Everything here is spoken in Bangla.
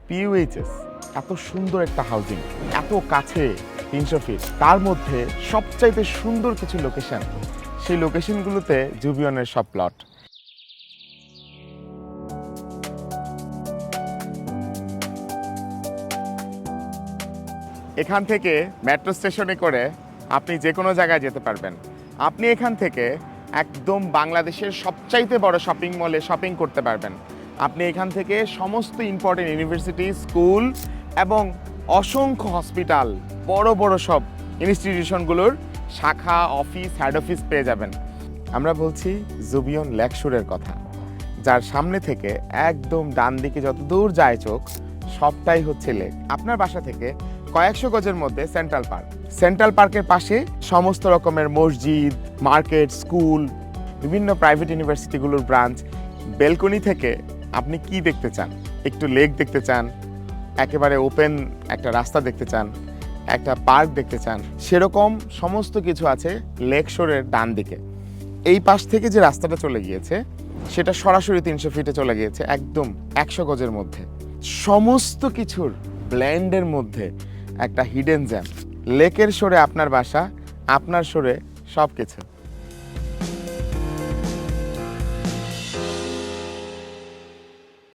পিইউএইচএস এত সুন্দর একটা হাউজিং, এত কাছে 300 ফিট, তার মধ্যে সবচাইতে সুন্দর কিছু লোকেশন, সেই লোকেশনগুলোতে জুবিয়নের সব প্লট। এখান থেকে মেট্রো স্টেশনে করে আপনি যে কোনো জায়গায় যেতে পারবেন। আপনি এখান থেকে একদম বাংলাদেশের সবচাইতে বড় শপিং মলে শপিং করতে পারবেন। আপনি এখান থেকে সমস্ত ইম্পর্টেন্ট ইউনিভার্সিটি, স্কুল এবং অসংখ্য হসপিটাল, বড় বড় সব ইনস্টিটিউশনগুলোর শাখা, অফিস, হেড অফিস পেয়ে যাবেন। আমরা বলছি জুবিয়ন লেকশোরের কথা, যার সামনে থেকে একদম ডান দিকে যত দূর যায় চোখ সবটাই হচ্ছে লেক। আপনার বাসা থেকে কয়েকশো গজের মধ্যে সেন্ট্রাল পার্ক, সেন্ট্রাল পার্কের পাশে সমস্ত রকমের মসজিদ, মার্কেট, স্কুল, বিভিন্ন প্রাইভেট ইউনিভার্সিটিগুলোর ব্রাঞ্চ। বেলকনি থেকে আপনি কি দেখতে চান? একটু লেক দেখতে চান, একেবারে ওপেন একটা রাস্তা দেখতে চান, একটা পার্ক দেখতে চান, সেরকম সমস্ত কিছু আছে লেক শোরের ডান দিকে। এই পাশ থেকে যে রাস্তাটা চলে গিয়েছে সেটা সরাসরি 300 ফিটে চলে গিয়েছে, একদম 100 গজের মধ্যে। সমস্ত কিছুর ব্ল্যান্ডের মধ্যে একটা হিডেন জ্যাম। লেকের শোরে আপনার বাসা, আপনার শোরে সব কিছু।